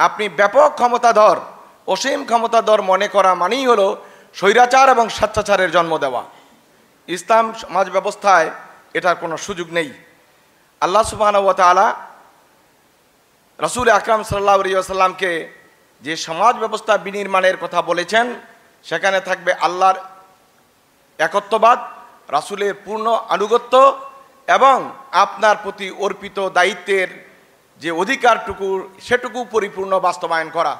আপনি ব্যাপক ক্ষমতাধর, অসীম ক্ষমতাধর মনে করা মানেই হলো স্বৈরাচার এবং স্বেচ্ছাচারের জন্ম দেওয়া। ইসলাম সমাজ ব্যবস্থায় এটার কোনো সুযোগ নেই। আল্লাহ সুবহানাহু ওয়া তাআলা রাসূল আকরাম সাল্লাল্লাহু আলাইহি ওয়াসাল্লামকে যে সমাজ ব্যবস্থা বিনির্মাণের কথা বলেছেন, সেখানে থাকবে আল্লাহর একত্ববাদ, রাসূলের পূর্ণ আনুগত্য এবং আপনার প্রতি অর্পিত দায়িত্বের যে অধিকারটুকু সেটুকু পরিপূর্ণ বাস্তবায়ন করা।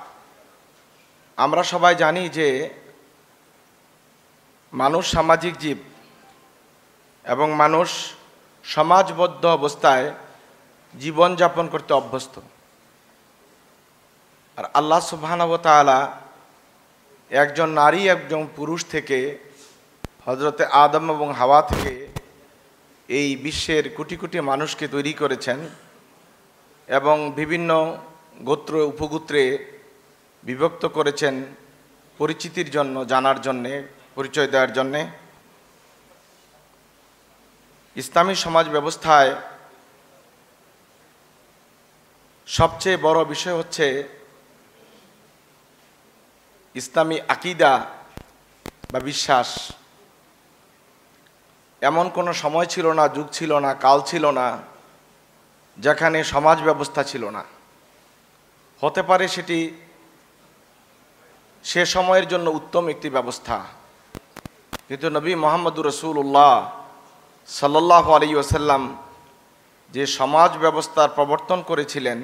আমরা সবাই জানি যে মানুষ সামাজিক জীব এবং মানুষ সমাজবদ্ধ অবস্থায় জীবনযাপন করতে অভ্যস্ত। আর আল্লাহ সুবহানাহু ওয়া তাআলা একজন নারী একজন পুরুষ থেকে, হযরতে আদম এবং হাওয়া থেকে এই বিশ্বের কোটি কোটি মানুষকে তৈরি করেছেন এবং বিভিন্ন গোত্র উপগোত্রে বিভক্ত করেছেন পরিচিতির জন্য, জানার জন্যে, পরিচয় দেওয়ার জন্যে। ইসলামী সমাজ ব্যবস্থায় সবচেয়ে বড় বিষয় হচ্ছে ইসলামী আকীদা বা বিশ্বাস। এমন কোনো সময় ছিল না, যুগ ছিল না, কাল ছিল না যেখানে সমাজ ব্যবস্থা ছিল না। হতে পারে সেটি সে সময়ের জন্য উত্তম একটি ব্যবস্থা, কিন্তু নবী মুহাম্মদুর রাসূলুল্লাহ সাল্লাল্লাহু আলাইহি ওয়াসাল্লাম যে সমাজ ব্যবস্থার প্রবর্তন করেছিলেন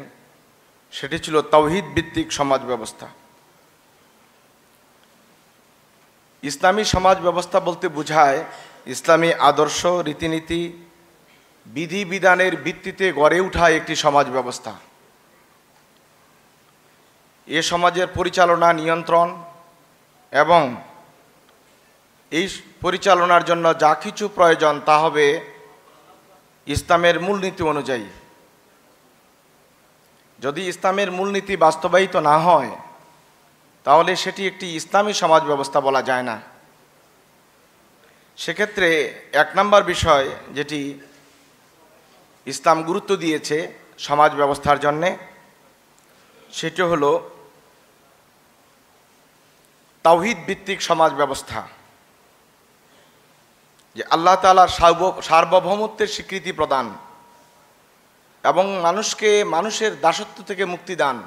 সেটি ছিল তাওহীদ ভিত্তিক সমাজ ব্যবস্থা। ইসলামী সমাজ ব্যবস্থা বলতে বোঝায় ইসলামী আদর্শ, রীতিনীতি, বিধিবিধানের ভিত্তিতে গড়ে ওঠা একটি সমাজ ব্যবস্থা। এ সমাজের পরিচালনা, নিয়ন্ত্রণ এবং এই পরিচালনার জন্য যা কিছু প্রয়োজন তা হবে ইসলামের মূলনীতি অনুযায়ী। যদি ইসলামের মূলনীতি বাস্তবায়িত না হয় তাহলে সেটি একটি ইসলামী সমাজ ব্যবস্থা বলা যায় না। সেক্ষেত্রে এক নম্বর বিষয় যেটি ইসলাম গুরুত্ব দিয়েছে সমাজ ব্যবস্থার জন্যে, সেটি হলো তাওহীদ ভিত্তিক সমাজ ব্যবস্থা। যে আল্লাহ তাআলার সার্বভৌমত্বের স্বীকৃতি প্রদান এবং মানুষকে মানুষের দাসত্ব থেকে মুক্তি দান।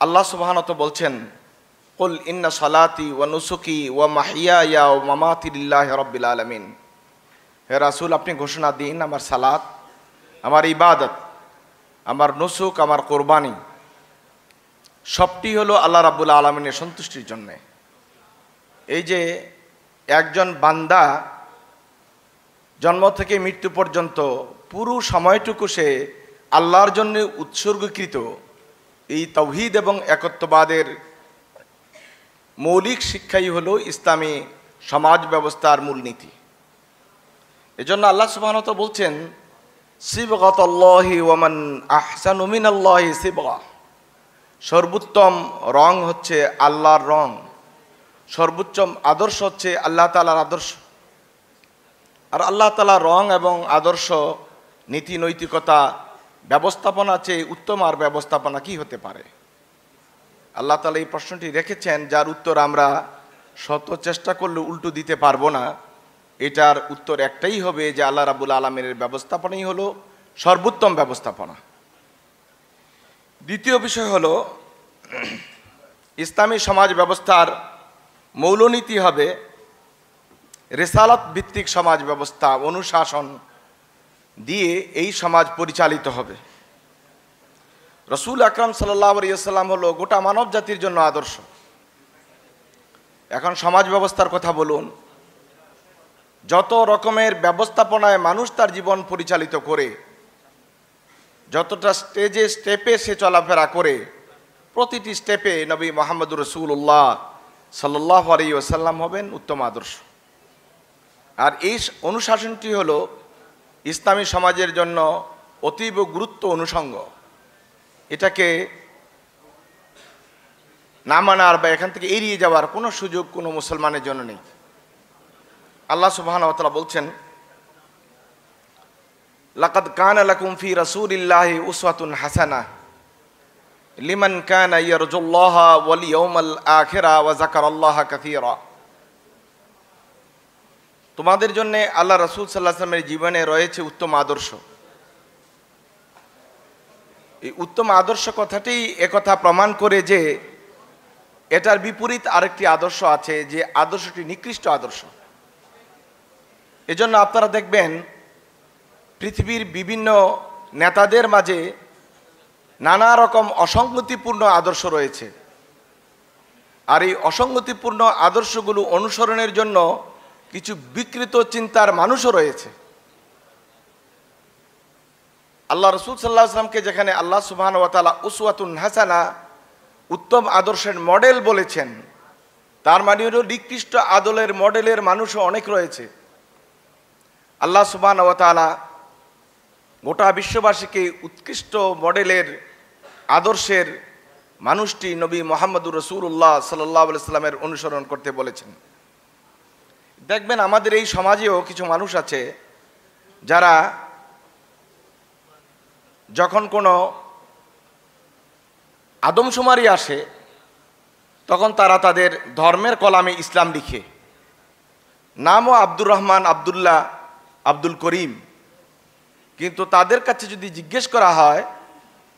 আল্লাহ সুবহানাহু ওয়া তাআলা বলছেন, কুল ইন্না সালাতি ওয়া নুসুকি ওয়া মাহইয়ায়া ওয়া মামাতি লিল্লাহি রাব্বিল আলামিন। হে রাসূল, আপনি ঘোষণা দিন, আমার সালাত, আমার ইবাদত, আমার নুসুক, আমার কোরবানি সবটি হলো আল্লাহ রাব্বুল আলামিনের সন্তুষ্টির জন্যে। এই যে একজন বান্দা জন্ম থেকে মৃত্যু পর্যন্ত পুরো সময়টুকু সে আল্লাহর জন্য উৎসর্গীকৃত, এই তাওহীদ এবং একত্ববাদের মৌলিক শিক্ষাই হলো ইসলামী সমাজ ব্যবস্থার মূলনীতি। এজন্য আল্লাহ সুবহানাহু ওয়া তাআলা বলছেন, সিবগাতুল্লাহি ওয়া মান আহসানু মিনাল্লাহি সিবগা। সর্বোত্তম রং হচ্ছে আল্লাহর রং, সর্বোচ্চ আদর্শ হচ্ছে আল্লাহ তাআলার আদর্শ। আর আল্লাহ তাআলার রং এবং আদর্শ, নীতি নৈতিকতা, ব্যবস্থাপনা চেয়ে উত্তম আর ব্যবস্থাপনা কি হতে পারে? আল্লাহ তাআলা এই প্রশ্নটি রেখেছেন, যার উত্তর আমরা শত চেষ্টা করলে উল্টো দিতে পারবো না। এটার উত্তর একটাই হবে যে আল্লাহ রাব্বুল আলামিনের ব্যবস্থাপনাই হলো সর্বোত্তম ব্যবস্থাপনা। দ্বিতীয় বিষয় হলো ইসলামী সমাজ ব্যবস্থার মৌলনীতি হবে রিসালাত ভিত্তিক সমাজ ব্যবস্থা, অনুশাসন দিয়ে এই সমাজ পরিচালিত হবে। রাসূল আকরাম সাল্লাল্লাহু আলাইহি ওয়াসাল্লাম হলো গোটা মানব জাতির জন্য আদর্শ। এখন সমাজ ব্যবস্থার কথা বলুন, যত রকমের ব্যবস্থাপনায় মানুষ তার জীবন পরিচালিত করে, যতটা স্টেপে সে চলাফেরা করে, প্রতিটি স্টেপে নবী মুহাম্মদুর রাসূলুল্লাহ সাল্লাল্লাহু আলাইহি ওয়াসাল্লাম হবেন উত্তম আদর্শ। আর এই অনুশাসনটি হলো ইসলামী সমাজের জন্য অতীব গুরুত্ব অনুষঙ্গ। এটাকে না মানার বা এখান থেকে এড়িয়ে যাওয়ার কোনো সুযোগ কোনো মুসলমানের জন্য নেই। আল্লাহ সুবহানাহু ওয়া তাআলা বলছেন, লাকাদ কানা লাকুম ফি রাসূলিল্লাহি উসওয়াতুন হাসানাহ। লিমান কানা ইয়ারজুল্লাহা ওয়াল ইয়াউমাল আখিরা ওয়া যাকারাল্লাহা কাসীরা। তোমাদের জন্য আল্লাহ রাসূল সাল্লাল্লাহু আলাইহি ওয়াসাল্লামের জীবনে রয়েছে উত্তম আদর্শ। এই উত্তম আদর্শ কথাটি একথা প্রমাণ করে যে এটার বিপরীত আরেকটি আদর্শ আছে, যে আদর্শটি নিকৃষ্ট আদর্শ। এজন্য আপনারা দেখবেন পৃথিবীর বিভিন্ন নেতাদের মাঝে নানা রকম অসঙ্গতিপূর্ণ আদর্শ রয়েছে, আর এই অসঙ্গতিপূর্ণ আদর্শগুলো অনুসরণের জন্য কিছু বিকৃত চিন্তার মানুষও রয়েছে। আল্লাহ রাসূল সাল্লাল্লাহু আলাইহি ওয়াসাল্লামকে যেখানে আল্লাহ সুবহানাহু ওয়া তাআলা উসওয়াতুন হাসানা, উত্তম আদর্শের মডেল বলেছেন, তার মানে হলো নিকৃষ্ট আদলের মডেলের মানুষও অনেক রয়েছে। আল্লাহ সুবহানাহু ওয়া তাআলা গোটা বিশ্ববাসীকে উৎকৃষ্ট মডেলের আদর্শের মানুষটি নবী মুহাম্মদুর রাসূলুল্লাহ সাল্লাল্লাহু আলাইহি ওয়াসাল্লামের অনুসরণ করতে বলেছেন। দেখবেন আমাদের এই সমাজেও কিছু মানুষ আছে যারা যখন কোনো আদমশুমারি আসে তখন তারা তাদের ধর্মের কলামে ইসলাম লিখে, নামও আব্দুর রহমান, আব্দুল্লাহ, আব্দুল করিম। কিন্তু তাদের কাছে যদি জিজ্ঞেস করা হয়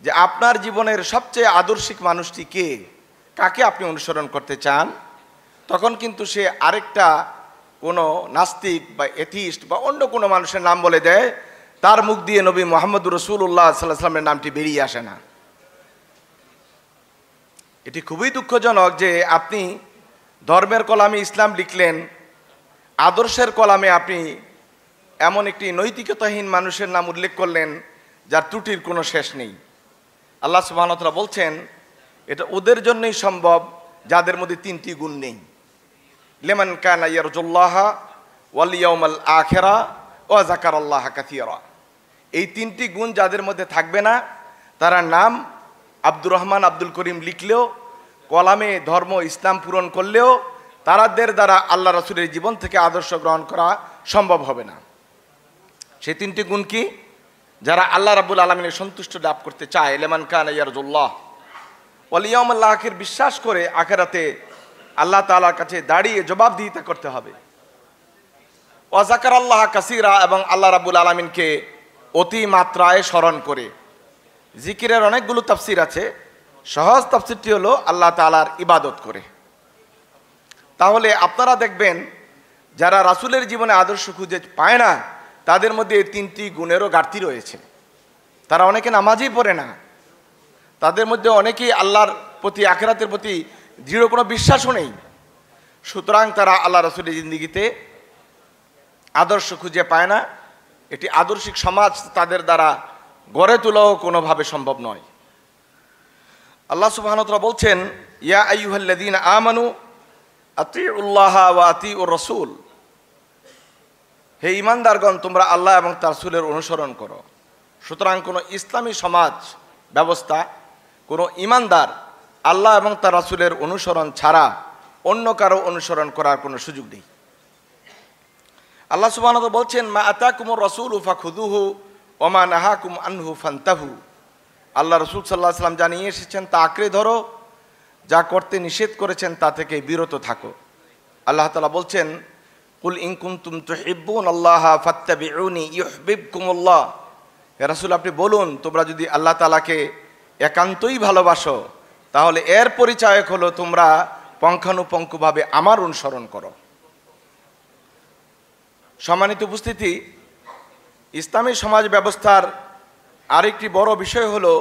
যে আপনার জীবনের সবচেয়ে আদর্শিক মানুষটি কে, কাকে আপনি অনুসরণ করতে চান, তখন কিন্তু সে আরেকটা কোনো নাস্তিক বা এথিস্ট বা অন্য কোনো মানুষের নাম বলে দেয়, তার মুখ দিয়ে নবী মুহাম্মদুর রাসূলুল্লাহ সাল্লাল্লাহু আলাইহি ওয়াসাল্লামের নামটি বেরিয়ে আসে না। এটি খুবই দুঃখজনক যে আপনি ধর্মের কলামে ইসলাম লিখলেন, আদর্শের কলামে আপনি এমন একটি নৈতিকতাহীন মানুষের নাম উল্লেখ করলেন যার ত্রুটির কোনো শেষ নেই। আল্লাহ সুবহানাহু ওয়া তাআলা বলছেন এটা ওদের জন্যই সম্ভব যাদের মধ্যে তিনটি গুণ নেই। লিমান কানা ইয়ারজুল্লাহা ওয়াল ইয়াউমাল আখিরা ওয়া যাকারাল্লাহা কাসীরা। এই তিনটি গুণ যাদের মধ্যে থাকবে না, তারা নাম আব্দুর রহমান, আব্দুল করিম লিখলেও, কলামে ধর্ম ইসলাম পূরণ করলেও তাদের দ্বারা আল্লাহ রাসূলের জীবন থেকে আদর্শ গ্রহণ করা সম্ভব হবে না। সেই তিনটি গুণ কি? যারা আল্লাহ রাব্বুল আলামিনের সন্তুষ্ট লাভ করতে চায়, লিমান কানা ইয়ারজুল্লাহ ওয়াল ইয়াউমাল আখির, বিশ্বাস করে আখিরাতে আল্লাহ তাআলার কাছে দাঁড়িয়ে জবাবদিহিতা করতে হবে। ওয়া যাকারাল্লাহা কাসীরা, এবং আল্লাহ রাব্বুল আলামিনকে অতি মাত্রায় স্মরণ করে। জিকিরের অনেকগুলো তাফসির আছে, সহজ তাফসিরটি হলো আল্লাহ তাআলার ইবাদত করে। তাহলে আপনারা দেখবেন যারা রাসূলের জীবনে আদর্শ খুঁজে পায় না, তাদের মধ্যে এই তিনটি গুণেরও ঘাটতি রয়েছে। তারা অনেকে নামাজই পড়ে না, তাদের মধ্যে অনেকেই আল্লাহর প্রতি, আখিরাতের প্রতি দৃঢ় কোনো বিশ্বাসও নেই। সুতরাং তারা আল্লাহ রাসূলের জিন্দেগিতে আদর্শ খুঁজে পায় না। এটি আদর্শিক সমাজ তাদের দ্বারা গড়ে তোলাও কোনোভাবে সম্ভব নয়। আল্লাহ সুবহানাহু ওয়া তাআলা বলছেন, ইয়া আইয়ুহাল্লাযীনা আমানু আতিউল্লাহা ওয়া আতিউর রাসূল, হে ঈমানদারগণ, তোমরা আল্লাহ এবং তার রাসূলের অনুসরণ করো। সুতরাং কোনো ইসলামী সমাজ ব্যবস্থা, কোনো ঈমানদার আল্লাহ এবং তার রাসূলের অনুসরণ ছাড়া অন্য কারো অনুসরণ করার কোনো সুযোগ নেই। আল্লাহ সুবহানাহু ওয়া তাআলা বলছেন, মা আতাকুমুর রাসূলু ফাখুযুহু ওয়া মা নাহাকুম আনহু ফান্তাহু। আল্লাহ রাসূল সাল্লাল্লাহু আলাইহি ওয়াসাল্লাম জানিয়ে এসেছেন, তা আঁকড়ে ধরো, যা করতে নিষেধ করেছেন তা থেকে বিরত থাকো। আল্লাহ তাআলা বলছেন, কুল ইন কুনতুম তুহিব্বুনাল্লাহা ফাত্তাবিউনি ইউহিব্বুকুমুল্লাহ। হে রাসূল, আপনি বলুন, তোমরা যদি আল্লাহ তাআলাকে একান্তই ভালোবাসো, তাহলে এর পরিচায়ক হলো তোমরা পঙ্খানুপঙ্খভাবে আমার অনুসরণ করো। সম্মানিত উপস্থিতি, ইসলামী সমাজ ব্যবস্থার আরেকটি বড় বিষয় হলো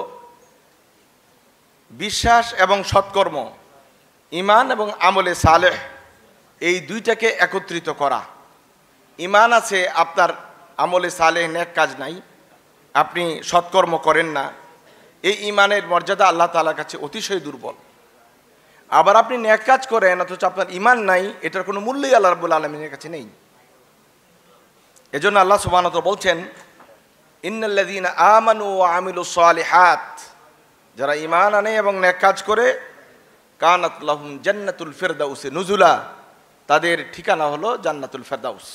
বিশ্বাস এবং সৎকর্ম, ঈমান এবং আমলে সালেহ, এই দুইটাকে একত্রিত করা। ঈমান আছে, আপনার আমলে সালেহ নেক কাজ নাই, আপনি সৎকর্ম করেন না, এই ঈমানের মর্যাদা আল্লাহ তাআলার কাছে অতিশয় দুর্বল। আবার আপনি নেক কাজ করেন অথচ আপনার ঈমান নাই, এটার কোনো মূল্যই আল্লাহ রাব্বুল আলামিনের কাছে নেই। এজন্য আল্লাহ সুবহানাহু ওয়া তাআলা বলছেন, ইন্নাল্লাযীনা আমানু ওয়া আমিলুস সালিহাত, যারা ঈমান আনে এবং নেক কাজ করে, কানাত লাহুম জান্নাতুল ফিরদাউস নুজুলা, তাদের ঠিকানা হলো জান্নাতুল ফিরদাউস।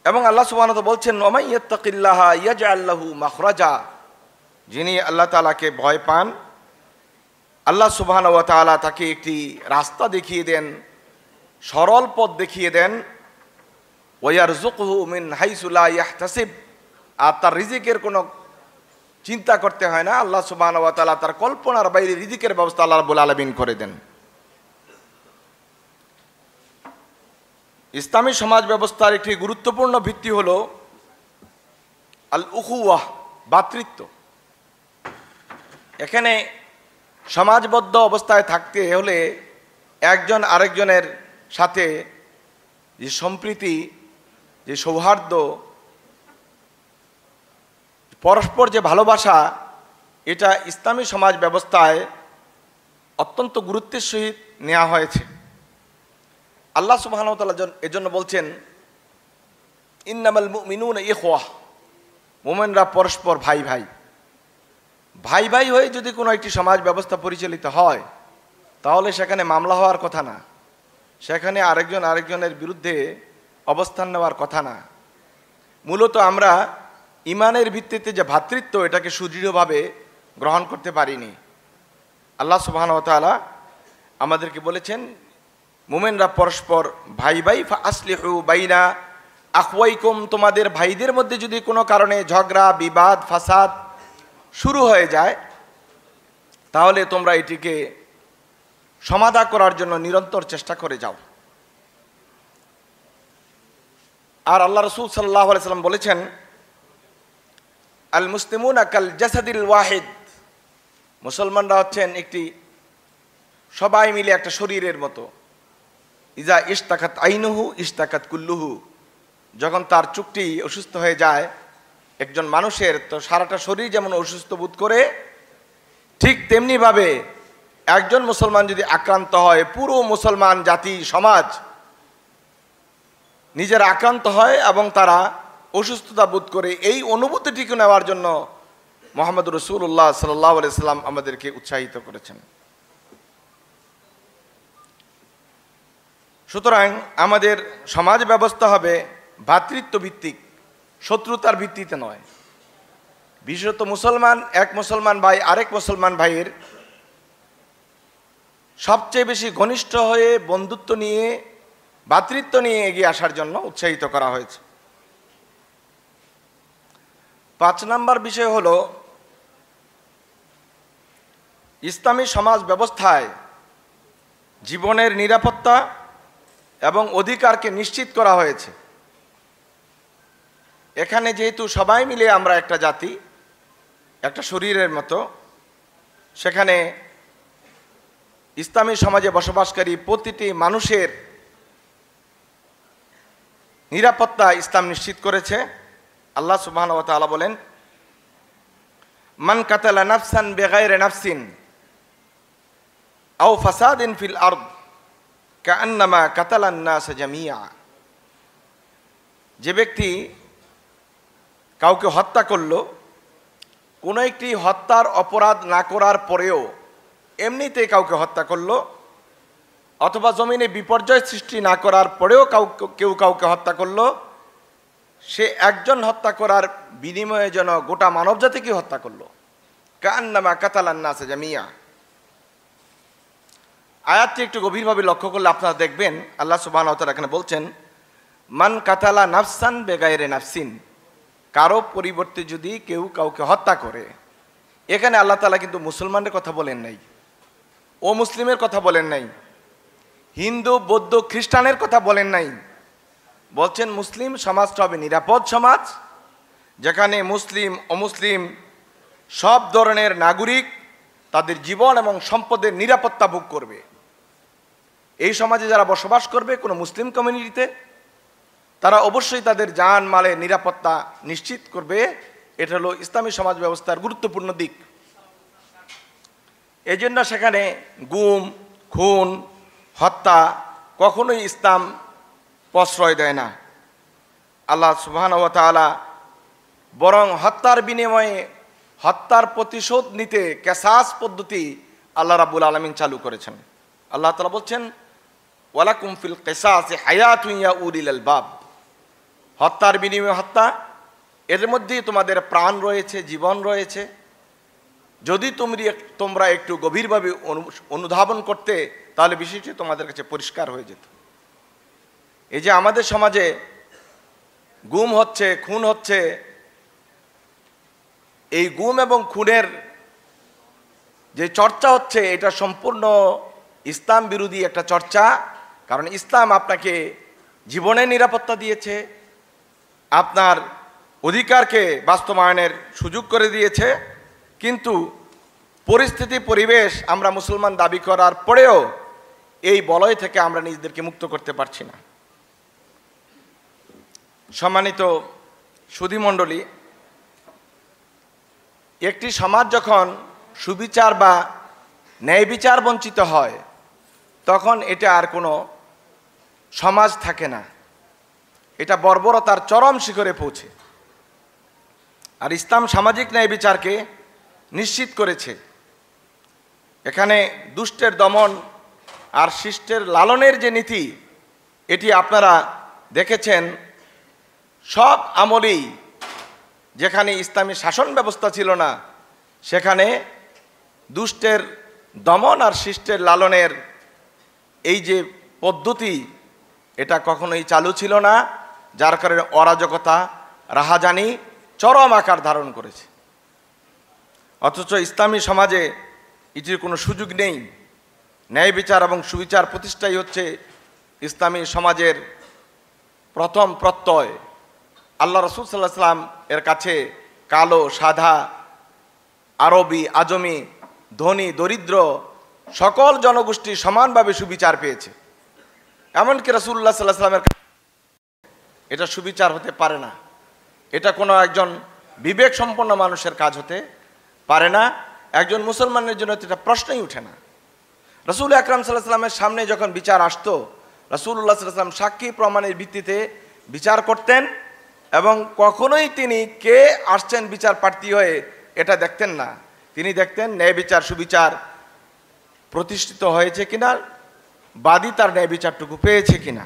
এবং আল্লাহ সুবহানাহু ওয়া তাআলা বলছেন, ওয়া মান ইয়াত্তাকিল্লাহা ইয়াজআল লাহু মাখরাজা, যিনি আল্লাহ তাআলাকে ভয় পান, আল্লাহ সুবহানাহু ওয়া তাআলা তাকে একটি রাস্তা দেখিয়ে দেন, সরল পথ দেখিয়ে দেন। ওয়ারযুকহু মিন হাইসু লা ইয়াহতাসিব, আর তার রিজিকের কোনো চিন্তা করতে হয় না। আল্লাহ সুবহানাহু ওয়া তাআলা তার কল্পনার বাইরে রিজিকের ব্যবস্থা আল্লাহ রাব্বুল আলামিন করে দেন। ইসলামী সমাজ ব্যবস্থার একটি গুরুত্বপূর্ণ ভিত্তি হলো আল উখুওয়াহ, ভ্রাতৃত্ব। এখানে সমাজবদ্ধ অবস্থায় থাকতে হলে একজন আরেকজনের সাথে যে সম্প্রীতি, যে সৌহার্দ্য, পরস্পর যে ভালোবাসা, এটা ইসলামী সমাজ ব্যবস্থায় অত্যন্ত গুরুত্বের সহিত নেওয়া হয়েছে। আল্লাহ সুবহানাহু ওয়া তাআলা এজন্য বলছেন, ইন্নামাল মুমিনুনা ইখওয়াহ, মুমিনরা পরস্পর ভাই ভাই। ভাই ভাই হয়ে যদি কোনো একটি সমাজ ব্যবস্থা পরিচালিত হয়, তাহলে সেখানে মামলা হওয়ার কথা না, সেখানে আরেকজন আরেকজনের বিরুদ্ধে অবস্থান নেওয়ার কথা না। মূলত আমরা ইমানের ভিত্তিতে যে ভ্রাতৃত্ব, এটাকে সুদৃঢ়ভাবে গ্রহণ করতে পারিনি। আল্লাহ সুবহানাহু ওয়া তাআলা আমাদেরকে বলেছেন, মুমিনরা পরস্পর ভাই ভাই, ফাসলিহু বাইনা আখওয়াইকুম, তোমাদের ভাইদের মধ্যে যদি কোনো কারণে ঝগড়া, বিবাদ, ফাসাদ শুরু হয়ে যায়, তাহলে তোমরা এটিকে সমাধান করার জন্য নিরন্তর চেষ্টা করে যাও। আর আল্লাহ রাসূল সাল্লাল্লাহু আলাইহি সাল্লাম বলেছেন, আল মুসলিমুনা কাল জাসাদিল ওয়াহিদ, মুসলমানরা হচ্ছেন একটি, সবাই মিলে একটা শরীরের মতো। ইজা ইশতাকাত আইনুহু ইশতাকাত কুল্লুহু, যখন তার চোখটি অসুস্থ হয়ে যায় একজন মানুষের, তো সারাটা শরীর যেমন অসুস্থ বোধ করে, ঠিক তেমনিভাবে একজন মুসলমান যদি আক্রান্ত হয়, পুরো মুসলমান জাতি সমাজ নিজের আক্রান্ত হয় এবং তারা অসুস্থতা বোধ করে। এই অনুভূতিটিকে নেওয়ার জন্য মুহাম্মদ রাসূলুল্লাহ সাল্লাল্লাহু আলাইহি সাল্লাম আমাদেরকে উৎসাহিত করেছেন। সুতরাং আমাদের সমাজ ব্যবস্থা হবে ভ্রাতৃত্ব ভিত্তিক, শত্রুতার ভিত্তিতে নয়। বিশেষত মুসলমান, এক মুসলমান ভাই আরেক মুসলমান ভাইয়ের সবচেয়ে বেশি ঘনিষ্ঠ হয়ে বন্ধুত্ব নিয়ে, ভ্রাতৃত্ব নিয়ে এগিয়ে আসার জন্য উৎসাহিত করা হয়েছে। 5 নম্বর বিষয় হলো, ইসলামী সমাজ ব্যবস্থায় জীবনের নিরাপত্তা এবং অধিকারকে নিশ্চিত করা হয়েছে। এখানে যেহেতু সবাই মিলে আমরা একটা জাতি, একটা শরীরের মতো, সেখানে ইসলামী সমাজে বসবাসকারী প্রতিটি মানুষের নিরাপত্তা ইসলাম নিশ্চিত করেছে। আল্লাহ সুবহানাহু ওয়া তাআলা বলেন, মান কাতালা নাফসান বিগাইরি নাফসিন আও ফাসাদিন ফিল আরদ কাআন্নামা কাতালান নাস জামিয়া, যে ব্যক্তি কাউকে হত্যা করলো, কোনো একটি হত্যার অপরাধ না করার পরেও এমনিতে কাউকে হত্যা করলো, অথবা জমিনে বিপর্যয় সৃষ্টি না করার পরেও কেউ কাউকে হত্যা করলো, সে একজন হত্যা করার বিনিময়ে যেন গোটা মানবজাতিকে হত্যা করলো। কাআন্নামা কাতালান নাস জামিয়া। আয়াতটি একটু গভীরভাবে লক্ষ্য করলে আপনারা দেখবেন, আল্লাহ সুবহানাহু ওয়া তাআলা এখানে বলছেন, মান কাতালা নাফসান বেগাইরে নাফসিন, কারো পরিবর্তে যদি কেউ কাউকে হত্যা করে। এখানে আল্লাহ তাআলা কিন্তু মুসলমানের কথা বলেন নাই, ও মুসলিমের কথা বলেন নাই, হিন্দু, বৌদ্ধ, খ্রিস্টানের কথা বলেন নাই। বলছেন মুসলিম সমাজটা হবে নিরাপদ সমাজ, যেখানে মুসলিম অমুসলিম সব ধরনের নাগরিক তাদের জীবন এবং সম্পদের নিরাপত্তা ভোগ করবে। এই সমাজে যারা বসবাস করবে কোনো মুসলিম কমিউনিটিতে, তারা অবশ্যই তাদের জান মালের নিরাপত্তা নিশ্চিত করবে। এটা হলো ইসলামী সমাজ ব্যবস্থার গুরুত্বপূর্ণ দিক। এই জন্য সেখানে গুম, খুন, হত্যা কখনোই ইসলাম প্রশ্রয় দেয় না। আল্লাহ সুবহানাহু ওয়া তাআলা বরং হত্যার বিনিময়ে হত্যার প্রতিশোধ নিতে কিসাস পদ্ধতি আল্লাহ রাব্বুল আলামিন চালু করেছেন। আল্লাহ তাআলা বলছেন, ওয়ালাকুম ফিল কিসাসি হায়াতুন ইয়া উলিল আলবাব, হত্যার বিনিময়ে হত্যা, এর মধ্যেই তোমাদের প্রাণ রয়েছে, জীবন রয়েছে। যদি তোমরা একটু গভীরভাবে অনুধাবন করতে, তাহলে বিষয়টি তোমাদের কাছে পরিষ্কার হয়ে যেত। এই যে আমাদের সমাজে গুম হচ্ছে, খুন হচ্ছে, এই গুম এবং খুনের যে চর্চা হচ্ছে, এটা সম্পূর্ণ ইসলাম বিরোধী একটা চর্চা। কারণ ইসলাম আপনাকে জীবনের নিরাপত্তা দিয়েছে, আপনার অধিকারকে বাস্তবায়নের সুযোগ করে দিয়েছে, কিন্তু পরিস্থিতি পরিবেশ আমরা মুসলমান দাবি করার পরেও এই বলয় থেকে আমরা নিজেদেরকে মুক্ত করতে পারছি না। সম্মানিত সুধীমণ্ডলী, একটি সমাজ যখন সুবিচার বা ন্যায় বিচার বঞ্চিত হয়, তখন এটা আর কোনো সমাজ থাকে না, এটা বর্বরতার চরম শিখরে পৌঁছে। আর ইসলাম সামাজিক ন্যায় বিচারকে নিশ্চিত করেছে। এখানে দুষ্টের দমন আর শিষ্টের লালনের যে নীতি, এটি আপনারা দেখেছেন সব আমলেই। যেখানে ইসলামী শাসন ব্যবস্থা ছিল না, সেখানে দুষ্টের দমন আর শিষ্টের লালনের এই যে পদ্ধতি, এটা কখনোই চালু ছিল না, যার কারণে অরাজকতা, রাহাজানি চরম আকার ধারণ করেছে। অথচ ইসলামী সমাজে এটির কোনো সুযোগ নেই। ন্যায় বিচার এবং সুবিচার প্রতিষ্ঠাই হচ্ছে ইসলামী সমাজের প্রথম প্রত্যয়। আল্লাহ রসুল সাল্লাল্লাহু আলাইহি ওয়াসাল্লাম এর কাছে কালো, সাদা, আরবি, আজমি, ধনী, দরিদ্র সকল জনগোষ্ঠী সমানভাবে সুবিচার পেয়েছে। এমনকি রাসূলুল্লাহ সাল্লাল্লাহু আলাইহি ওয়াসাল্লামের এটা সুবিচার হতে পারে না। এটা কোনো একজন বিবেক সম্পন্ন মানুষের কাজ হতে পারে না। একজন মুসলমানের জন্য এটা প্রশ্নই উঠে না। রাসূল আকরাম সাল্লাল্লাহু আলাইহি ওয়াসাল্লামের সামনে যখন বিচার আসতো, রাসূলুল্লাহ সাল্লাল্লাহু আলাইহি ওয়াসাল্লাম সাক্ষী প্রমাণের ভিত্তিতে বিচার করতেন, এবং কখনোই তিনি কে আসছেন বিচার প্রার্থী হয়ে এটা দেখতেন না। তিনি দেখতেন ন্যায় বিচার সুবিচার প্রতিষ্ঠিত হয়েছে কিনা, বাদী তার ন্যায় বিচারটুকু পেয়েছে কিনা।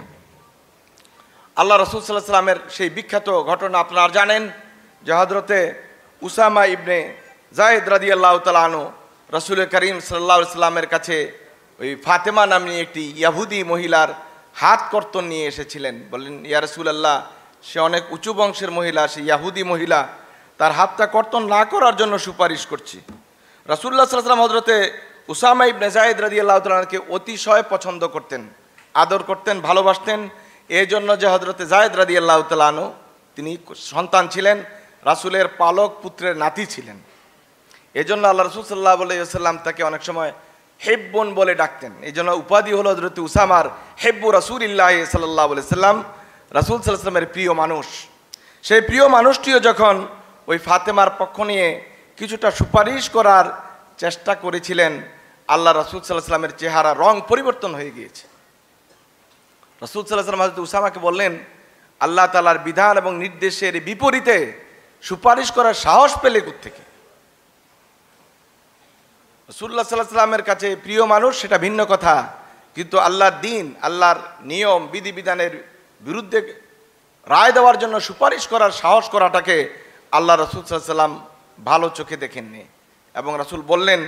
আল্লাহ রসুল সাল্লাল্লাহু আলাইহি ওয়াসাল্লামের সেই বিখ্যাত ঘটনা আপনারা জানেন যে হযরতে উসামা ইবনে যায়েদ রাদিয়াল্লাহু তাআলা আনহু রাসূল করিম সাল্লাল্লাহু আলাইহি ওয়াসাল্লামের কাছে ওই ফাতেমা নামী একটি ইয়াহুদি মহিলার হাত কর্তন নিয়ে এসেছিলেন। বললেন, ইয়া রাসূলুল্লাহ, সে অনেক উঁচু বংশের মহিলা, সে ইয়াহুদি মহিলা, তার হাতটা কর্তন না করার জন্য সুপারিশ করছি। রাসূলুল্লাহ সাল্লাল্লাহু আলাইহি ওয়াসাল্লাম হযরতে উসামা ইবনে যায়েদ রাদিয়াল্লাহু তাআলা আনহুকে অতিশয় পছন্দ করতেন, আদর করতেন, ভালোবাসতেন। এই জন্য যে হযরতে যায়েদ রাদিয়াল্লাহু তাআলা আনহু তিনি সন্তান ছিলেন, রাসূলের পালক পুত্রের নাতি ছিলেন। এই জন্য আল্লাহ রাসূল সাল্লাল্লাহু আলাইহি ওয়াসাল্লাম তাকে অনেক সময় হেব্বন বলে ডাকতেন। এই জন্য উপাধি হলো হযরতে উসামার হেব্বু রাসূলিল্লাহ সাল্লাল্লাহু আলাইহি ওয়াসাল্লাম, রাসূল সাল্লাল্লাহু আলাইহি ওয়াসাল্লামের প্রিয় মানুষ। সেই প্রিয় মানুষটিও যখন ওই ফাতেমার পক্ষ নিয়ে কিছুটা সুপারিশ করার চেষ্টা করেছিলেন, আল্লাহ রাসূল সাল্লাল্লাহু আলাইহি ওয়াসাল্লামের চেহারা রং পরিবর্তন হয়ে গিয়েছে। রাসূল সাল্লাল্লাহু আলাইহি ওয়াসাল্লাম হযরত উসামাকে বললেন, আল্লাহ তাআলার বিধান এবং নির্দেশের বিপরীতে সুপারিশ করার সাহস পেলে কোত্থেকে? রাসূলুল্লাহ সাল্লাল্লাহু আলাইহি ওয়াসাল্লামের কাছে প্রিয় মানুষ সেটা ভিন্ন কথা, কিন্তু আল্লাহর দিন, আল্লাহর নিয়ম বিধিবিধানের বিরুদ্ধে রায় দেওয়ার জন্য সুপারিশ করার সাহস করাটাকে আল্লাহ রাসূল সাল্লাল্লাহু আলাইহি ওয়াসাল্লাম ভালো চোখে দেখেননি। এবং রাসূল বললেন,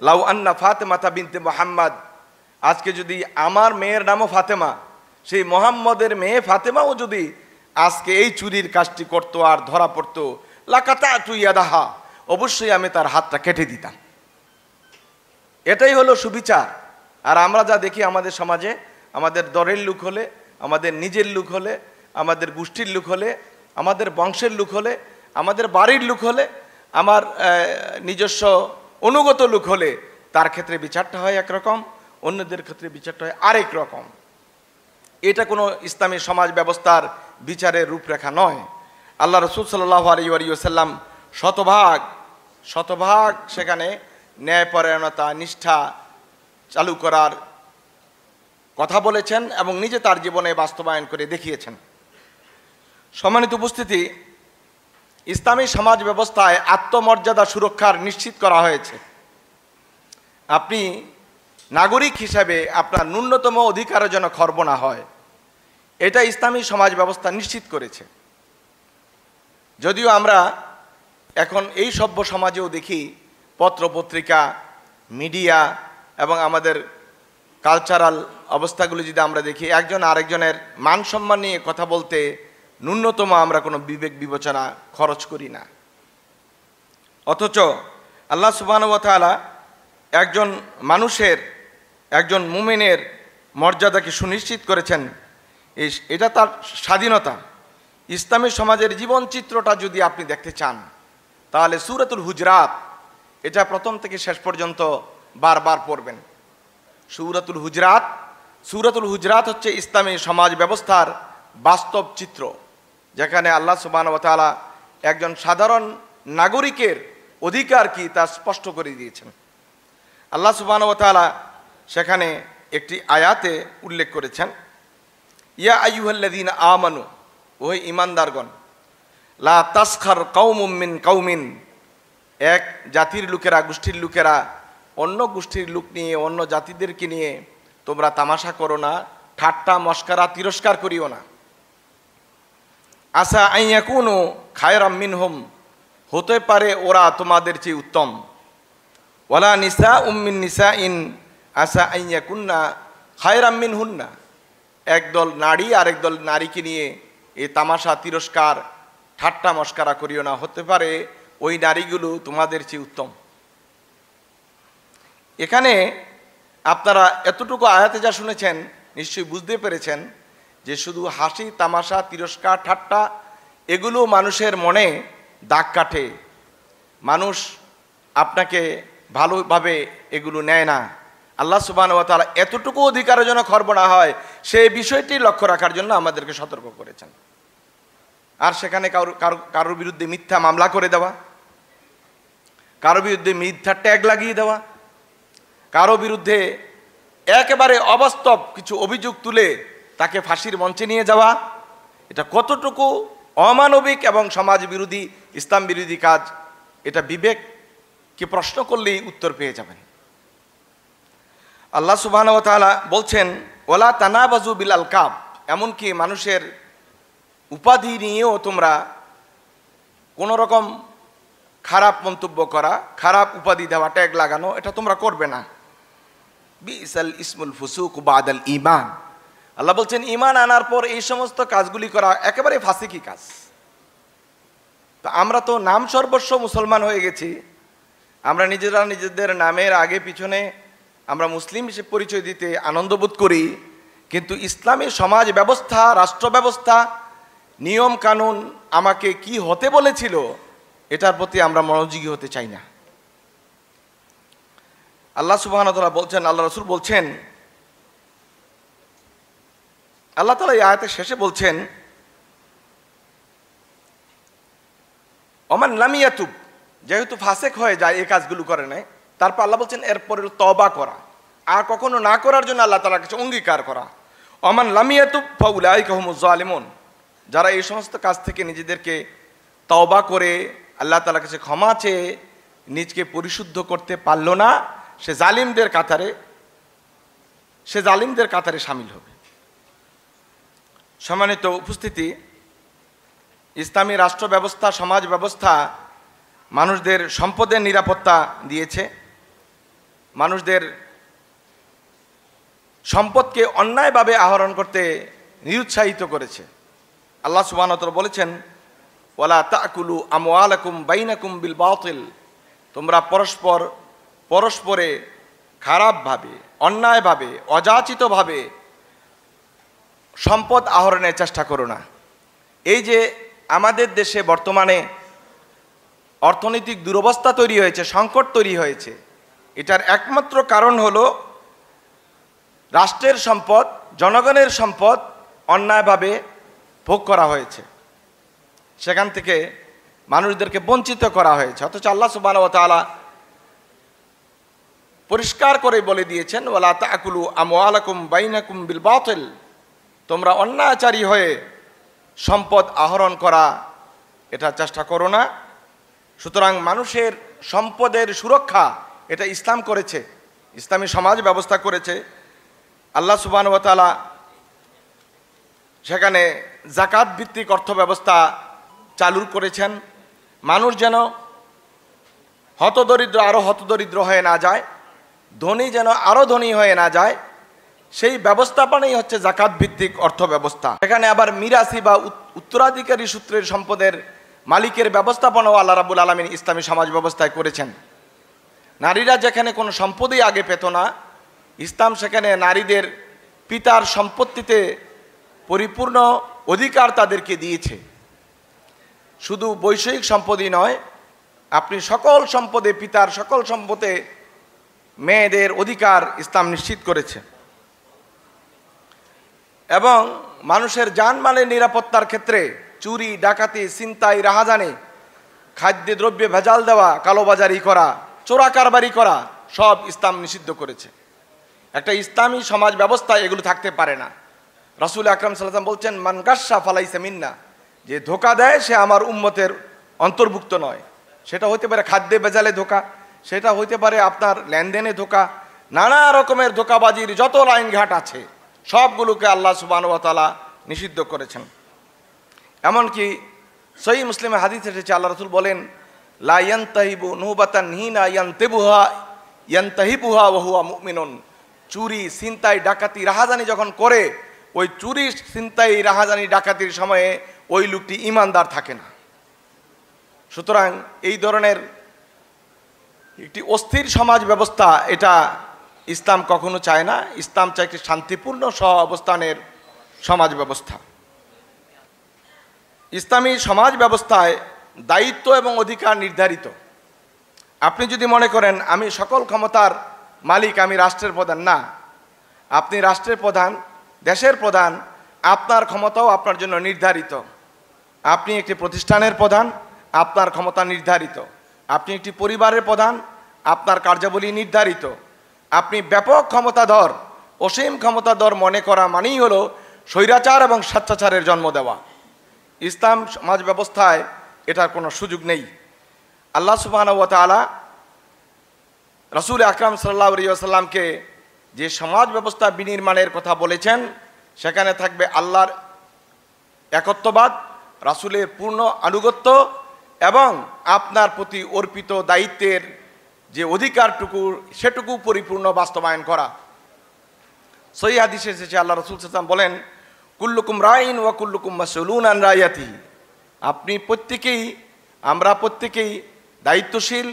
লাউ আন্না ফাতেমাতা বিনতে মুহাম্মদ, আজকে যদি আমার মেয়ের নামও ফাতেমা, সেই মুহাম্মদের মেয়ে ফাতেমাও যদি আজকে এই চুরির কাজটি করতো আর ধরা পড়তো, লাকাতাতু ইয়াদাহা, অবশ্যই আমি তার হাতটা কেটে দিতাম। এটাই হলো সুবিচার। আর আমরা যা দেখি আমাদের সমাজে, আমাদের দরের লোক হলে, আমাদের নিজের লোক হলে, আমাদের গোষ্ঠীর লোক হলে, আমাদের বংশের লোক হলে, আমাদের বাড়ির লোক হলে, আমার নিজস্ব অনুগত লোক হলে, তার ক্ষেত্রে বিচারটা হয় একরকম, অন্যদের ক্ষেত্রে বিচারটা হয় আরেক রকম। এটা কোনো ইসলামী সমাজ ব্যবস্থার বিচারের রূপরেখা নয়। আল্লাহ রাসূল সাল্লাল্লাহু আলাইহি ওয়াসাল্লাম শতভাগ সেখানে ন্যায়পরায়ণতা, নিষ্ঠা চালু করার কথা বলেছেন এবং নিজে তার জীবনে বাস্তবায়ন করে দেখিয়েছেন। সম্মানিত উপস্থিতি, ইসলামী সমাজ ব্যবস্থায় আত্মমর্যাদা সুরক্ষার নিশ্চিত করা হয়েছে। আপনি নাগরিক হিসাবে আপনার ন্যূনতম অধিকারের যেন খর্ব না হয়, এটা ইসলামী সমাজ ব্যবস্থা নিশ্চিত করেছে। যদিও আমরা এখন এই সভ্য সমাজেও দেখি পত্রপত্রিকা, মিডিয়া এবং আমাদের কালচারাল অবস্থাগুলো যদি আমরা দেখি, একজন আরেকজনের মান সম্মান নিয়ে কথা বলতে ন্যূনতম আমরা কোনো বিবেক বিবেচনা খরচ করি না। অথচ আল্লাহ সুবহানাহু ওয়া তাআলা একজন মানুষের, একজন মুমিনের মর্যাদাকে সুনিশ্চিত করেছেন। এটা তার স্বাধীনতা। ইসলামী সমাজের জীবন চিত্রটা যদি আপনি দেখতে চান, তাহলে সূরাতুল হুজরাত এটা প্রথম থেকে শেষ পর্যন্ত বারবার পড়বেন। সূরাতুল হুজরাত হচ্ছে ইসলামী সমাজ ব্যবস্থার বাস্তব চিত্র, যেখানে আল্লাহ সুবহানাহু ওয়া তাআলা একজন সাধারণ নাগরিকের অধিকার কি তা স্পষ্ট করে দিয়েছেন। আল্লাহ সুবহানাহু ওয়া তাআলা সেখানে একটি আয়াতে উল্লেখ করেছেন, ইয়া আইয়ুহাল্লাযীনা আমানু, ওহে ঈমানদারগণ, লা তাসখার কওমুম মিন কওমিন, এক জাতির লোকেরা, গোষ্ঠীর লোকেরা অন্য গোষ্ঠীর লোক নিয়ে, অন্য জাতিদেরকে নিয়ে তোমরা তামাশা করো না, ঠাট্টা মস্করা তিরস্কার করিও না। আসা আন ইয়াকুনু খায়রাম মিনহুম, হতে পারে ওরা তোমাদের চেয়ে উত্তম। ওয়ালা নিসাউম মিন নিসাইন আসা আন ইয়াকুন্না খায়রাম মিনহুন্না, একদল নারী আরেকদল নারীকে নিয়ে এই তামাশা তিরস্কার ঠাট্টা মস্করা করিও না, হতে পারে ওই নারীগুলো তোমাদের চেয়ে উত্তম। এখানে আপনারা এতটুকু আয়াতে যা শুনেছেন নিশ্চয়ই বুঝতে পেরেছেন যে শুধু হাসি তামাশা তিরস্কার ঠাট্টা এগুলো মানুষের মনে দাগ কাটে, মানুষ আপনাকে ভালোভাবে এগুলো নেয় না। আল্লাহ সুবহানাহু ওয়া তাআলা এতটুকু অধিকারের জন্য খর্ব না হয় সেই বিষয়টি লক্ষ্য রাখার জন্য আমাদেরকে সতর্ক করেছেন। আর সেখানে কারোর বিরুদ্ধে মিথ্যা মামলা করে দেওয়া, কারো বিরুদ্ধে মিথ্যা ট্যাগ লাগিয়ে দেওয়া, কারো বিরুদ্ধে একেবারে অবাস্তব কিছু অভিযোগ তুলে তাকে ফাঁসির মঞ্চে নিয়ে যাওয়া, এটা কতটুকু অমানবিক এবং সমাজ বিরোধী, ইসলাম বিরোধী কাজ, এটা বিবেককে প্রশ্ন করলেই উত্তর পেয়ে যাবেন। আল্লাহ সুবহানাহু ওয়া তাআলা বলছেন, ওয়ালা তানাবাজু বিল আলকাব, এমনকি মানুষের উপাধি নিয়েও তোমরা কোনো রকম খারাপ মন্তব্য করা, খারাপ উপাধি দেওয়া, ট্যাগ লাগানো, এটা তোমরা করবে না। বিসাল ইসমুল ফুসুক বাদাল ঈমান, আল্লাহ বলছেন ঈমান আনার পর এই সমস্ত কাজগুলি করা একেবারে ফাসিকি কাজ। তো আমরা তো নাম সর্বস্ব মুসলমান হয়ে গেছি, আমরা নিজেরা নিজেদের নামের আগে পিছনে আমরা মুসলিম হিসেবে পরিচয় দিতে আনন্দ বোধ করি, কিন্তু ইসলামী সমাজ ব্যবস্থা, রাষ্ট্র ব্যবস্থা, নিয়ম কানুন আমাকে কি হতে বলেছিল এটার প্রতি আমরা মনোযোগী হতে চাই না। আল্লাহ সুবহানাহু ওয়া তাআলা বলছেন, আল্লাহ রাসূল বলছেন, আল্লাহ তাআলা এই আয়াতের শেষে বলছেন, ওমান লাম ইয়াতুব, যেহেতু ফাসেক হয়ে যায় এই কাজগুলো করে নেয়, তারপর আল্লাহ বলছেন এরপরে তওবা করা, আর কখনো না করার জন্য আল্লাহ তাআলার কাছে অঙ্গীকার করা। ওমান লাম ইয়াতুব ফাউলাইকা হুমুজ জালিমুন, যারা এই সমস্ত কাজ থেকে নিজেদেরকে তওবা করে আল্লাহ তাআলার কাছে ক্ষমা চেয়ে নিজকে পরিশুদ্ধ করতে পারল না, সে জালিমদের কাতারে শামিল হবে। সম্মানিত উপস্থিতি, ইসলামী রাষ্ট্র ব্যবস্থা, সমাজ ব্যবস্থা মানুষদের সম্পদের নিরাপত্তা দিয়েছে, মানুষদের সম্পদকে অন্যায়ভাবে আহরণ করতে নিরুৎসাহিত করেছে। আল্লাহ সুবহানাহু ওয়া তাআলা বলেছেন, ওয়ালা তাকুলু আমওয়ালাকুম বাইনাকুম বিল বাতিল, তোমরা পরস্পরে খারাপভাবে, অন্যায়ভাবে, অযাচিতভাবে সম্পদ আহরণের চেষ্টা করো না। এই যে আমাদের দেশে বর্তমানে অর্থনৈতিক দুরবস্থা তৈরি হয়েছে, সংকট তৈরি হয়েছে, এটার একমাত্র কারণ হলো রাষ্ট্রের সম্পদ, জনগণের সম্পদ অন্যায়ভাবে ভোগ করা হয়েছে, সেখান থেকে মানুষদেরকে বঞ্চিত করা হয়েছে। অথচ আল্লাহ সুবহানাহু ওয়া তাআলা পরিষ্কার করে বলে দিয়েছেন, ওয়ালা তাকুলু আমওয়ালাকুম বাইনাকুম বিল বাতিল, তোমরা অন্যায়চারী হয়ে সম্পদ আহরণ করা এটা চেষ্টা করো না। সুতরাং মানুষের সম্পদের সুরক্ষা এটা ইসলাম করেছে, ইসলামী সমাজ ব্যবস্থা করেছে। আল্লাহ সুবহানাহু ওয়া তাআলা সেখানে যাকাত ভিত্তিক অর্থ ব্যবস্থা চালু করেছেন, মানুষ যেন হতদরিদ্র আরও হতদরিদ্র হয়ে না যায়, ধনী যেন আরও ধনী হয়ে না যায়, সেই ব্যবস্থাপনাই হচ্ছে জাকাত ভিত্তিক অর্থ ব্যবস্থা। এখানে আবার মিরাসি বা উত্তরাধিকারী সূত্রের সম্পদের মালিকের ব্যবস্থাপনাও আল্লাহ রাব্বুল আলামিন ইসলামী সমাজ ব্যবস্থায় করেছেন। নারীরা যেখানে কোনো সম্পদই আগে পেত না, ইসলাম সেখানে নারীদের পিতার সম্পত্তিতে পরিপূর্ণ অধিকার তাদেরকে দিয়েছে। শুধু বৈষয়িক সম্পদই নয়, আপনি সকল সম্পদে, পিতার সকল সম্পদে মেয়েদের অধিকার ইসলাম নিশ্চিত করেছে। এবং মানুষের জানমালের নিরাপত্তার ক্ষেত্রে চুরি, ডাকাতি, ছিনতাই, রাহাজানি, খাদ্যদ্রব্যে ভেজাল দেওয়া, কালোবাজারি করা, চোরা কারবারি করা সব ইসলাম নিষিদ্ধ করেছে। একটা ইসলামী সমাজ ব্যবস্থায় এগুলো থাকতে পারে না। রাসূল আকরাম সাল্লাল্লাহু আলাইহি ওয়াসাল্লাম বলছেন, মান গাশশা ফালাইসা মিন্না, যে ধোঁকা দেয় সে আমার উম্মতের অন্তর্ভুক্ত নয়। সেটা হতে পারে খাদ্যে ভেজালে ধোঁকা, সেটা হতে পারে আপনার লেনদেনে ধোঁকা, নানা রকমের ধোঁকাবাজির যত লাইনঘাট আছে সবগুলোকে আল্লাহ সুবহানাহু ওয়া তাআলা নিষিদ্ধ করেছেন। এমনকি সহিহ মুসলিমে হাদিস এসেছে, আল্লাহ রাসূল বলেন, লা ইয়ানতাহিবু নুবাতান হিনা ইয়ানতাহিবুহা ওয়া হুয়া মুমিনুন। চুরি, ছিনতাই, ডাকাতি, রাহাজানি যখন করে, ওই চুরি, ছিনতাই, রাহাজানি, ডাকাতির সময়ে ওই লোকটি ঈমানদার থাকে না। সুতরাং এই ধরনের একটি অস্থির সমাজ ব্যবস্থা এটা ইসলাম কখনো চায় না। ইসলাম চায় একটি শান্তিপূর্ণ সহ অবস্থানের সমাজ ব্যবস্থা। ইসলামী সমাজ ব্যবস্থায় দায়িত্ব এবং অধিকার নির্ধারিত। আপনি যদি মনে করেন আমি সকল ক্ষমতার মালিক, আমি রাষ্ট্রের প্রধান, না, আপনি রাষ্ট্রের প্রধান, দেশের প্রধান, আপনার ক্ষমতাও আপনার জন্য নির্ধারিত। আপনি একটি প্রতিষ্ঠানের প্রধান, আপনার ক্ষমতা নির্ধারিত। আপনি একটি পরিবারের প্রধান, আপনার কার্যাবলী নির্ধারিত। আপনি ব্যাপক ক্ষমতাধর, অসীম ক্ষমতাধর মনে করা মানেই হলো স্বৈরাচার এবং স্বেচ্ছাচারের জন্ম দেওয়া। ইসলাম সমাজ ব্যবস্থায় এটার কোনো সুযোগ নেই। আল্লাহ সুবহানাহু ওয়া তাআলা রাসূল আকরাম সাল্লাল্লাহু আলাইহি ওয়াসাল্লামকে যে সমাজ ব্যবস্থা বিনির্মাণের কথা বলেছেন, সেখানে থাকবে আল্লাহর একত্ববাদ, রাসূলের পূর্ণ আনুগত্য এবং আপনার প্রতি অর্পিত দায়িত্বের যে অধিকারটুকু সেটুকু পরিপূর্ণ বাস্তবায়ন করা। সহিহ হাদিসে এসেছে, আল্লাহ রাসূল সাল্লাল্লাহু আলাইহি ওয়াসাল্লাম বলেন, কুল্লুকুম রাইন ওয়া কুল্লুকুম মাসউলুন আন রাইয়াতিহি। আপনি প্রত্যেকেই, আমরা প্রত্যেকেই দায়িত্বশীল,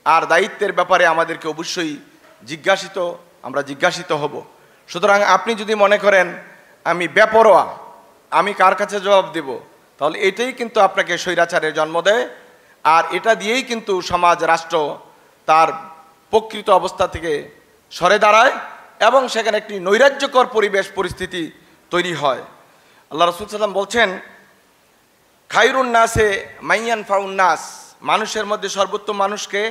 আর দায়িত্বের ব্যাপারে আমাদেরকে অবশ্যই আমরা জিজ্ঞাসিত হব। সুতরাং আপনি যদি মনে করেন আমি বেপরোয়া, আমি কার কাছে জবাব দেব, তাহলে এটাই কিন্তু আপনাকে স্বৈরাচারের জন্ম দেয়। আর এটা দিয়েই কিন্তু সমাজ, রাষ্ট্র তার প্রকৃত অবস্থা থেকে সরে দাঁড়ায় এবং সেখানে একটি নৈরাজ্যকর পরিস্থিতি তৈরি হয়। আল্লাহ রাসূল সাল্লাল্লাহু আলাইহি ওয়াসাল্লাম বলছেন, খায়রুন নাসে মাইয়ান ফাউন নাস, মানুষের মধ্যে সর্বোত্তম মানুষকে,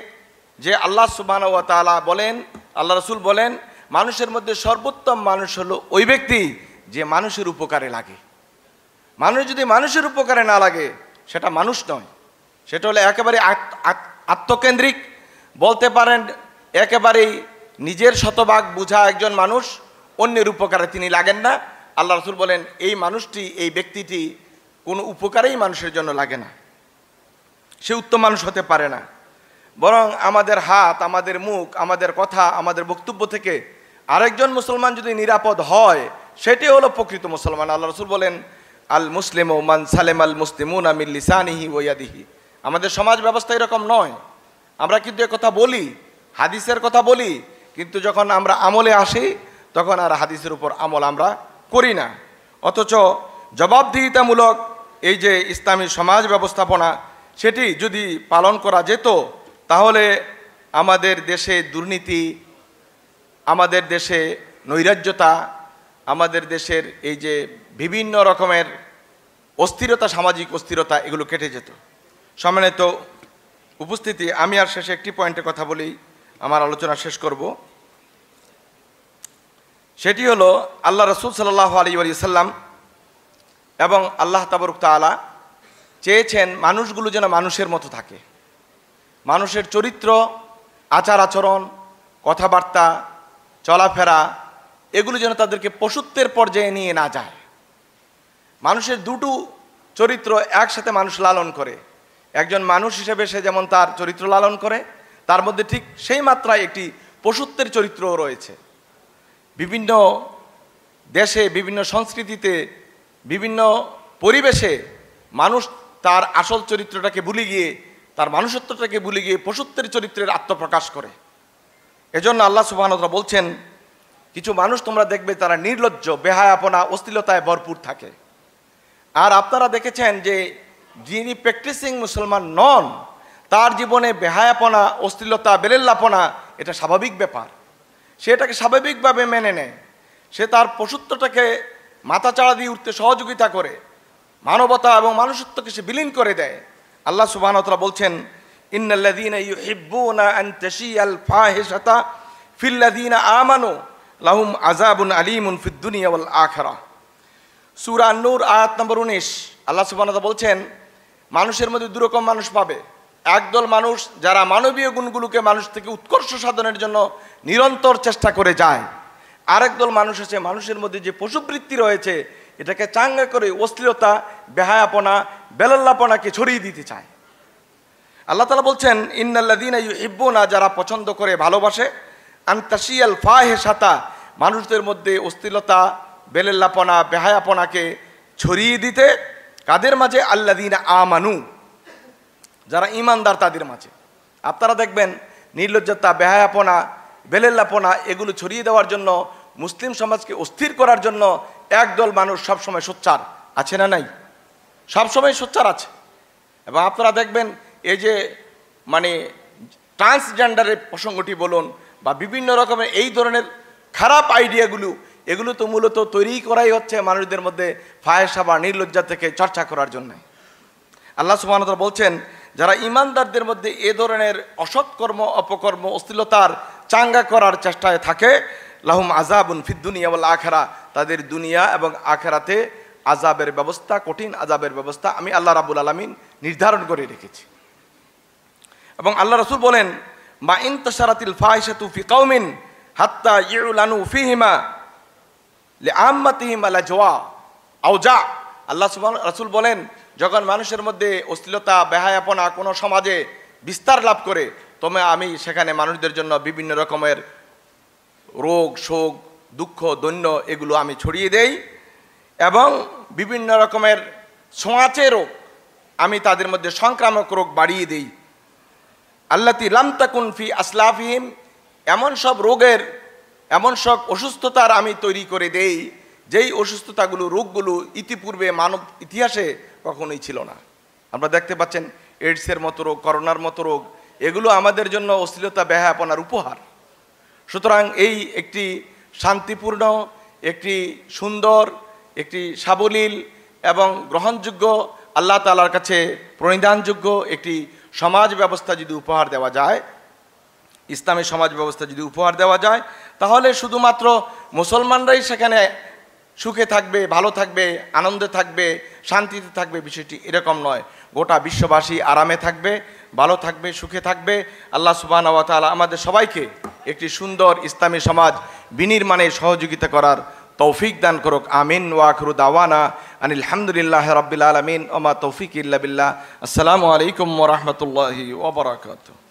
যে আল্লাহ সুবহানাহু ওয়া তাআলা বলেন, আল্লাহ রাসূল বলেন, মানুষের মধ্যে সর্বোত্তম মানুষ হলো ওই ব্যক্তি যে মানুষের উপকারে লাগে। মানুষ যদি মানুষের উপকারে না লাগে সেটা মানুষ নয়, সেটা হলো একেবারে আত্মকেন্দ্রিক, বলতে পারেন একেবারেই নিজের শতভাগ বুঝা একজন মানুষ, অন্যের উপকারে তিনি লাগেন না। আল্লাহ রাসূল বলেন, এই মানুষটি, এই ব্যক্তিটি কোনো উপকারেই মানুষের জন্য লাগে না, সে উত্তম মানুষ হতে পারে না। বরং আমাদের হাত, আমাদের মুখ, আমাদের কথা, আমাদের বক্তব্য থেকে আরেকজন মুসলমান যদি নিরাপদ হয়, সেটি হলো প্রকৃত মুসলমান। আল্লাহ রাসূল বলেন, আল মুসলিমু মান সালেম আল মুসলিমুনা মিন লিসানিহি ওয়া ইয়াদিহি। আমাদের সমাজ ব্যবস্থা এরকম নয়। আমরা কিন্তু কথা বলি, হাদিসের কথা বলি, কিন্তু যখন আমরা আমলে আসি তখন আর হাদিসের উপর আমল আমরা করি না। অথচ জবাবদিহিতামূলক এই যে ইসলামী সমাজ ব্যবস্থাপনা, সেটি যদি পালন করা যেত, তাহলে আমাদের দেশে দুর্নীতি, আমাদের দেশে নৈরাজ্যতা, আমাদের দেশের এই যে বিভিন্ন রকমের অস্থিরতা, সামাজিক অস্থিরতা, এগুলো কেটে যেত। সম্মানিত উপস্থিতি, আমি আর শেষে একটি পয়েন্টের কথা বলেই আমার আলোচনা শেষ করব। সেটি হলো আল্লাহ রাসূল সাল্লাল্লাহু আলাইহি ওয়াসাল্লাম এবং আল্লাহ তাবারক তাআলা চেয়েছেন মানুষগুলো যেন মানুষের মতো থাকে। মানুষের চরিত্র, আচার আচরণ, কথাবার্তা, চলাফেরা, এগুলো যেন তাদেরকে পশুত্বের পর্যায়ে নিয়ে না যায়। মানুষের দুটো চরিত্র একসাথে মানুষ লালন করে। একজন মানুষ হিসেবে সে যেমন তার চরিত্র লালন করে, তার মধ্যে ঠিক সেই মাত্রায় একটি পশুত্বের চরিত্রও রয়েছে। বিভিন্ন দেশে, বিভিন্ন সংস্কৃতিতে, বিভিন্ন পরিবেশে মানুষ তার আসল চরিত্রটাকে ভুলে গিয়ে, তার মানুষত্বটাকে ভুলে গিয়ে পশুত্বের চরিত্রের আত্মপ্রকাশ করে। এজন্য আল্লাহ সুবহানাহু ওয়া তাআলা বলছেন, কিছু মানুষ তোমরা দেখবে তারা নির্লজ্জ, বেহায়াপনা, অশ্লীলতায় ভরপুর থাকে। আর আপনারা দেখেছেন যে যিনি প্র্যাকটিসিং মুসলমান নন, তার জীবনে বেহায়াপনা, অশ্লীলতা, বেলেল্লাপনা এটা স্বাভাবিক ব্যাপার। সে এটাকে স্বাভাবিকভাবে মেনে নেয়। সে তার পশুত্বটাকে মাথাচাড়া দিয়ে উঠতে সহযোগিতা করে, মানবতা এবং মানুষত্বকে সে বিলীন করে দেয়। আল্লাহ সুবহানাহু ওয়া তাআলা বলছেন, ইন্নাল্লাযীনা ইউহিব্বুনা আন তাশিয়াল ফাহিশাতা ফিল্লাযীনা আমানু লাহুম আযাবুন আলীমুন ফিদ দুনিয়া ওয়াল আখিরাহ। সূরা আন-নূর আয়াত নম্বর 19 আল্লাহ সুবহানাহু ওয়া তাআলা বলছেন, মানুষের মধ্যে দুরকম মানুষ পাবে। একদল মানুষ যারা মানবীয় গুণগুলোকে মানুষ থেকে উৎকর্ষ সাধনের জন্য নিরন্তর চেষ্টা করে যায়। আরেক দল মানুষ আছে, মানুষের মধ্যে যে পশুবৃত্তি রয়েছে এটাকে চাঙ্গা করে অশ্লীলতা, বেহায়াপনা, বেলাল্লাপনাকে ছড়িয়ে দিতে চায়। আল্লাহ তাআলা বলছেন, ইন্নাল্লাযীনা ইউহিব্বুনা, যারা পছন্দ করে, ভালোবাসে, আন তাশিয়াল ফাহিশাতা, মানুষদের মধ্যে অশ্লীলতা, বেলাল্লাপনা, বেহায়াপনাকে ছড়িয়ে দিতে। কাদের মাঝে? আল্লাযীনা আমানু, যারা ঈমানদার তাদের মাঝে। আপনারা দেখবেন নির্লজ্জতা, বেহায়াপনা, বেলেল্লাপনা এগুলো ছড়িয়ে দেওয়ার জন্য, মুসলিম সমাজকে অস্থির করার জন্য একদল মানুষ সবসময় সোচ্চার আছে না নাই? সবসময় সোচ্চার আছে। এবং আপনারা দেখবেন এই যে ট্রান্সজেন্ডারের প্রসঙ্গটি বলুন বা বিভিন্ন রকমের এই ধরনের খারাপ আইডিয়াগুলো, এগুলো তো মূলত তৈরি করাই হচ্ছে মানুষদের মধ্যে ফাহেসা বা নির্লজ্জা থেকে চর্চা করার জন্য। আল্লাহ সুবহানাহু ওয়া তাআলা বলছেন, যারা ঈমানদারদের মধ্যে এ ধরনের অসৎকর্ম, অপকর্ম, অশ্লীলতার চাঙ্গা করার চেষ্টায় থাকে, লাহুম আযাবুন ফিদ দুনিয়া ওয়াল আখিরাহ, তাদের দুনিয়া এবং আখিরাতে আযাবের ব্যবস্থা, কঠিন আযাবের ব্যবস্থা আমি আল্লাহ রাব্বুল আলামিন নির্ধারণ করে রেখেছি। এবং আল্লাহ রাসূল বলেন, মা ইনতাশারাতিল ফাহিশাতু ফি কওমিন হাত্তা ইউলানু ফিহিমা লিআম্মাতিহিম আলাজওয়া আওজা। আল্লাহ সুবহানাহু রাসূল বলেন, যখন মানুষের মধ্যে অশ্লীলতা, বেহায়াপনা কোনো সমাজে বিস্তার লাভ করে, তবে আমি সেখানে মানুষদের জন্য বিভিন্ন রকমের রোগ, শোক, দুঃখ, দৈন্য এগুলো আমি ছড়িয়ে দেই এবং বিভিন্ন রকমের ছোঁয়াচে রোগ আমি তাদের মধ্যে সংক্রামক রোগ বাড়িয়ে দেই। আল্লাতী লাম তাকুন ফি আসলাফিহিম, এমন সব রোগের, এমন সব অসুস্থতার আমি তৈরি করে দেই যেই অসুস্থতাগুলো, রোগগুলো ইতিপূর্বে মানব ইতিহাসে কখনোই ছিল না। আপনারা দেখতে পাচ্ছেন এইডসের মতো রোগ, করোনার মতো রোগ, এগুলো আমাদের জন্য অশ্লীলতা, বেহায়াপনার উপহার। সুতরাং এই একটি শান্তিপূর্ণ, একটি সুন্দর, একটি সাবলীল এবং গ্রহণযোগ্য, আল্লাহ তাআলার কাছে প্রণিধানযোগ্য একটি সমাজ ব্যবস্থা যদি উপহার দেওয়া যায়, ইসলামী সমাজ ব্যবস্থা যদি উপহার দেওয়া যায়, তাহলে শুধুমাত্র মুসলমানরাই সেখানে সুখে থাকবে, ভালো থাকবে, আনন্দে থাকবে, শান্তিতে থাকবে, বিষয়টি এরকম নয়। গোটা বিশ্ববাসী আরামে থাকবে, ভালো থাকবে, সুখে থাকবে। আল্লাহ সুবহানাহু ওয়া তাআলা আমাদের সবাইকে একটি সুন্দর ইসলামী সমাজ বিনির্মাণে সহযোগিতা করার তৌফিক দান করুক। আমিন। ওয়া আখিরু দাওয়ানা আনিল হামদুলিল্লাহি রাব্বিল আলামিন ওয়া মা তৌফিক ইল্লা বিল্লাহ। আসসালামু আলাইকুম ওয়া রাহমাতুল্লাহি ওয়া বারাকাতুহু।